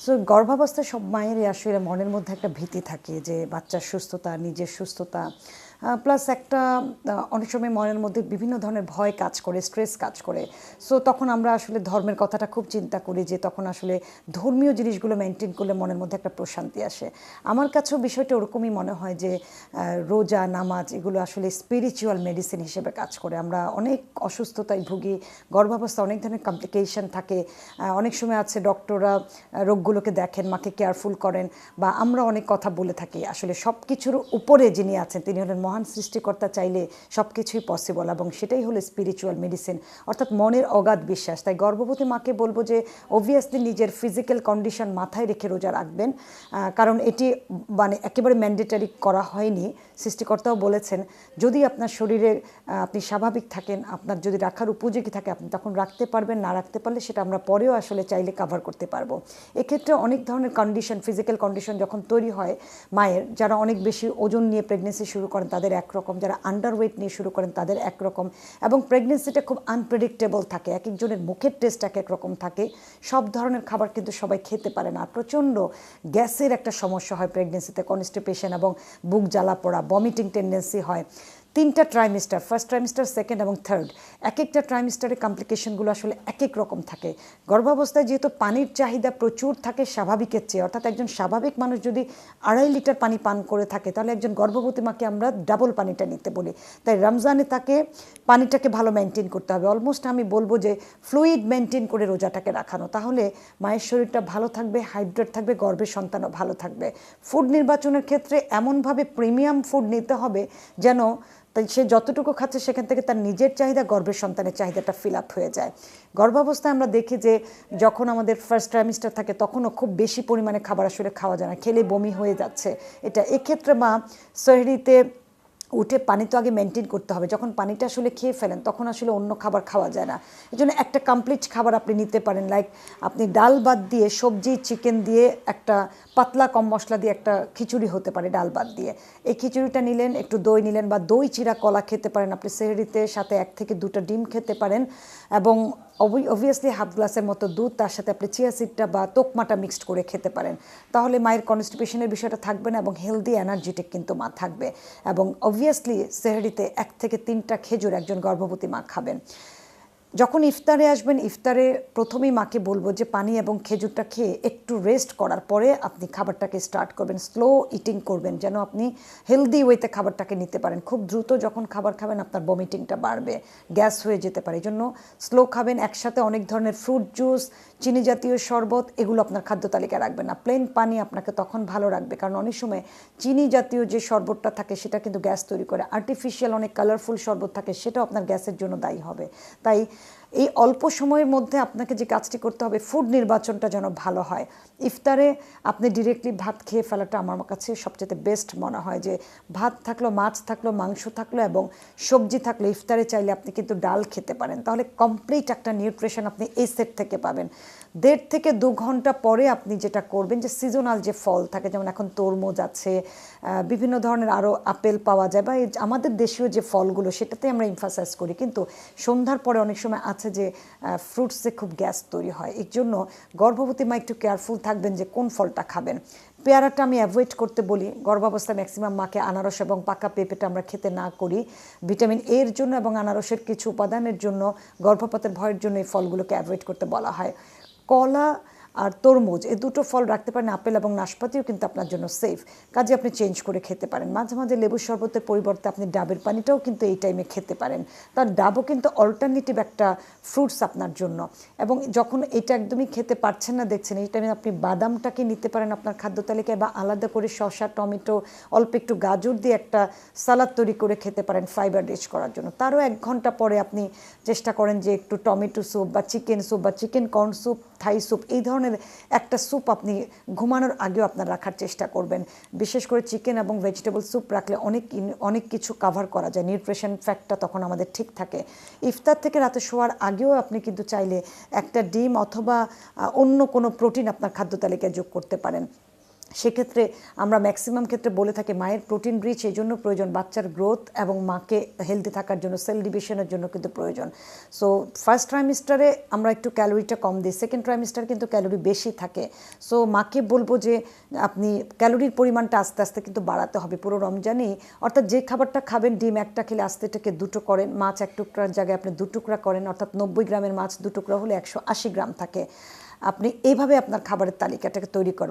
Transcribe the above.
So গর্ভাবস্থায় সব মায়েরই আসলে মনের মধ্যে একটা ভীতি থাকে যে বাচ্চার সুস্থতা, নিজের সুস্থতা, প্লাস একটা অনেক সময় মনের মধ্যে বিভিন্ন ধরনের ভয় কাজ করে, স্ট্রেস কাজ করে। সো তখন আমরা আসলে ধর্মের কথাটা খুব চিন্তা করি যে তখন আসলে ধর্মীয় জিনিসগুলো মেনটেন করলে মনের মধ্যে একটা প্রশান্তি আসে। আমার কাছেও বিষয়টা ওরকমই মনে হয় যে রোজা, নামাজ এগুলো আসলে স্পিরিচুয়াল মেডিসিন হিসেবে কাজ করে। আমরা অনেক অসুস্থতায় ভুগি, গর্ভাবস্থা অনেক ধরনের কমপ্লিকেশন থাকে। অনেক সময় আছে ডক্টররা রোগগুলোকে দেখেন, মাকে কেয়ারফুল করেন, বা আমরা অনেক কথা বলে থাকি। আসলে সব কিছুর উপরে যিনি আছেন তিনি হলেন মহান সৃষ্টিকর্তা, চাইলে সব কিছুই পসিবল, এবং সেটাই হলো স্পিরিচুয়াল মেডিসিন, অর্থাৎ মনের অগাধ বিশ্বাস। তাই গর্ভবতী মাকে বলবো যে অবভিয়াসলি নিজের ফিজিক্যাল কন্ডিশন মাথায় রেখে রোজা রাখবেন, কারণ এটি মানে একেবারে ম্যান্ডেটারি করা হয়নি। সৃষ্টিকর্তাও বলেছেন যদি আপনার শরীরে আপনি স্বাভাবিক থাকেন, আপনার যদি রাখার উপযোগী থাকে আপনি তখন রাখতে পারবেন, না রাখতে পারলে সেটা আমরা পরেও আসলে চাইলে কাভার করতে পারবো। এক্ষেত্রে অনেক ধরনের কন্ডিশন, ফিজিক্যাল কন্ডিশন যখন তৈরি হয় মায়ের, যারা অনেক বেশি ওজন নিয়ে প্রেগনেন্সি শুরু করেন তাদের একরকম, যারা আন্ডারওয়েট নিয়ে শুরু করেন তাদের একরকম, এবং প্রেগনেন্সিটা খুব আনপ্রেডিক্টেবল থাকে, এক একজনের মুখের টেস্ট এক এক রকম থাকে। সব ধরনের খাবার কিন্তু সবাই খেতে পারে না। প্রচণ্ড গ্যাসের একটা সমস্যা হয় প্রেগনেন্সিতে, কনস্টিপেশন এবং বুক জ্বালা পোড়া, ভমিটিং টেন্ডেন্সি হয়। 3টা ট্রাইমিস্টার, ফার্স্ট ট্রাইমিস্টার, সেকেন্ড এবং থার্ড, এক একটা ট্রাইমিস্টারের কমপ্লিকেশনগুলো আসলে এক এক রকম থাকে। গর্ভাবস্থায় যেহেতু পানির চাহিদা প্রচুর থাকে স্বাভাবিকের চেয়ে, অর্থাৎ একজন স্বাভাবিক মানুষ যদি 2.5 লিটার পানি পান করে থাকে তাহলে একজন গর্ভবতী মাকে আমরা ডাবল পানিটা নিতে বলি। তাই রমজানে তাকে পানিটাকে ভালো মেনটেন করতে হবে। অলমোস্ট আমি বলবো যে ফ্লুইড মেনটেন করে রোজাটাকে রাখানো, তাহলে মায়ের শরীরটা ভালো থাকবে, হাইড্রেট থাকবে, গর্ভের সন্তানও ভালো থাকবে। ফুড নির্বাচনের ক্ষেত্রে এমনভাবে প্রিমিয়াম ফুড নিতে হবে যেন তাই সে যতটুকু খাচ্ছে সেখান থেকে তার নিজের চাহিদা, গর্ভের সন্তানের চাহিদাটা ফিল আপ হয়ে যায়। গর্ভাবস্থায় আমরা দেখি যে যখন আমাদের ফার্স্ট ট্রাইমিস্টার থাকে তখনও খুব বেশি পরিমাণে খাবার আসলে খাওয়া যায় না, খেলে বমি হয়ে যাচ্ছে। এটা এক্ষেত্রে মা সেহরিতে উঠে পানি তো আগে মেনটেন করতে হবে। যখন পানিটা আসলে খেয়ে ফেলেন তখন আসলে অন্য খাবার খাওয়া যায় না। এই জন্য একটা কমপ্লিট খাবার আপনি নিতে পারেন, লাইক আপনি ডাল বাদ দিয়ে সবজি, চিকেন দিয়ে একটা পাতলা কম মশলা দিয়ে একটা খিচুড়ি হতে পারে ডাল বাদ দিয়ে। এই খিচুড়িটা নিলেন, একটু দই নিলেন, বা দই চিরা কলা খেতে পারেন আপনি সেহরিতে, সাথে 1 থেকে 2টা ডিম খেতে পারেন, এবং অবভিয়াসলি হাফ গ্লাসের মতো দুধ, তার সাথে আপনি চিয়া সিডটা বা তোকমাটা মিক্সড করে খেতে পারেন। তাহলে মায়ের কনস্টিপেশনের বিষয়টা থাকবে না এবং হেলদি এনার্জেটিক কিন্তু মা থাকবে। এবং অবভিয়াসলি সেহরিতে 1 থেকে 3টা খেজুর একজন গর্ভবতী মা খাবেন। যখন ইফতারে আসবেন, ইফতারে প্রথমেই মাকে বলবো যে পানি এবং খেজুরটা খেয়ে একটু রেস্ট করার পরে আপনি খাবারটাকে স্টার্ট করবেন, স্লো ইটিং করবেন যেন আপনি হেলদি ওয়েতে খাবারটাকে নিতে পারেন। খুব দ্রুত যখন খাবার খাবেন আপনার ভমিটিংটা বাড়বে, গ্যাস হয়ে যেতে পারে। এই জন্য স্লো খাবেন। একসাথে অনেক ধরনের ফ্রুট জুস, চিনি জাতীয় শরবত এগুলো আপনার খাদ্য তালিকায় রাখবেন না। প্লেন পানি আপনাকে তখন ভালো রাখবে, কারণ অনেক সময় চিনি জাতীয় যে শরবতটা থাকে সেটা কিন্তু গ্যাস তৈরি করে। আর্টিফিশিয়াল অনেক কালারফুল শরবত থাকে, সেটাও আপনার গ্যাসের জন্য দায়ী হবে। তাই এই অল্প সময়ের মধ্যে আপনাকে যে কাজটি করতে হবে, ফুড নির্বাচনটা যেন ভালো হয়। ইফতারে আপনি ডিরেক্টলি ভাত খেয়ে ফেলাটা আমার কাছে সবচেয়ে বেস্ট মনে হয়, যে ভাত থাকলো, মাছ থাকলো, মাংস থাকলো এবং সবজি থাকলো। ইফতারে চাইলে আপনি কিন্তু ডাল খেতে পারেন, তাহলে কমপ্লিট একটা নিউট্রিশন আপনি এই সেট থেকে পাবেন। 1.5 থেকে 2 ঘন্টা পরে আপনি যেটা করবেন যে সিজনাল যে ফল থাকে, যেমন এখন তরমুজ আছে, বিভিন্ন ধরনের আরও আপেল পাওয়া যায়, বা আমাদের দেশীয় যে ফলগুলো সেটাতে আমরা এমফাসাইজ করি, কিন্তু সন্ধ্যার পরে অনেক সময় আছে যে ফ্রুটসে খুব গ্যাস তৈরি হয়। এর জন্য গর্ভবতী মা একটু কেয়ারফুল থাকবেন যে কোন ফলটা খাবেন। পেয়ারাটা আমি অ্যাভয়েড করতে বলি। গর্ভাবস্থায় ম্যাক্সিমাম মাকে আনারস এবং পাকা পেঁপেটা আমরা খেতে না করি, ভিটামিন এর জন্য এবং আনারসের কিছু উপাদানের জন্য, গর্ভপাতের ভয়ের জন্য এই ফলগুলোকে অ্যাভয়েড করতে বলা হয়। কলা আর তরমুজ এই দুটো ফল রাখতে পারেন, আপেল এবং নাশপাতিও কিন্তু আপনার জন্য সেফ, কাজে আপনি চেঞ্জ করে খেতে পারেন। মাঝে মাঝে লেবুর শরবতের পরিবর্তে আপনি ডাবের পানিটাও কিন্তু এই টাইমে খেতে পারেন। তার ডাবও কিন্তু অল্টারনেটিভ একটা ফ্রুটস আপনার জন্য। এবং যখন এটা একদমই খেতে পারছেন না দেখছেন, এই টাইমে আপনি বাদামটাকে নিতে পারেন আপনার খাদ্য তালিকায়, বা আলাদা করে শসা, টমেটো, অল্প একটু গাজর দিয়ে একটা সালাদ তৈরি করে খেতে পারেন ফাইবার রিচ করার জন্য। তারও 1 ঘন্টা পরে আপনি চেষ্টা করেন যে একটু টমেটো স্যুপ বা চিকেন স্যুপ বা chicken corn soup, Thai soup, এই ধরনের একটা স্যুপ আপনি ঘুমানোর আগেও আপনার রাখার চেষ্টা করবেন। বিশেষ করে চিকেন এবং ভেজিটেবল স্যুপ রাখলে অনেক কিছু কাভার করা যায়, নিউট্রিশন ফ্যাক্টটা তখন আমাদের ঠিক থাকে। ইফতার থেকে রাতে শোয়ার আগেও আপনি কিন্তু চাইলে একটা ডিম অথবা অন্য কোনো প্রোটিন আপনার খাদ্য তালিকায় যোগ করতে পারেন। সেক্ষেত্রে আমরা ম্যাক্সিমাম ক্ষেত্রে বলে থাকি মায়ের প্রোটিন রিচ এই জন্য প্রয়োজন, বাচ্চার গ্রোথ এবং মাকে হেলদি থাকার জন্য, সেল ডিভিশনের জন্য কিন্তু প্রয়োজন। সো ফার্স্ট ট্রাইমিস্টারে আমরা একটু ক্যালোরিটা কম দিই, সেকেন্ড ট্রাইমিস্টার কিন্তু ক্যালোরি বেশি থাকে। সো মাকে বলবো যে আপনি ক্যালোরির পরিমাণটা আস্তে আস্তে কিন্তু বাড়াতে হবে পুরো রমজানেই, অর্থাৎ যে খাবারটা খাবেন, ডিম একটা খেলে আস্তে থেকে 2 করেন, মাছ 1 টুকরার জায়গায় আপনি 2 টুকরা করেন, অর্থাৎ 90 গ্রামের মাছ 2 টুকরা হলে 180 গ্রাম থাকে। আপনি এইভাবে আপনার খাবারের তালিকাটাকে তৈরি করবেন।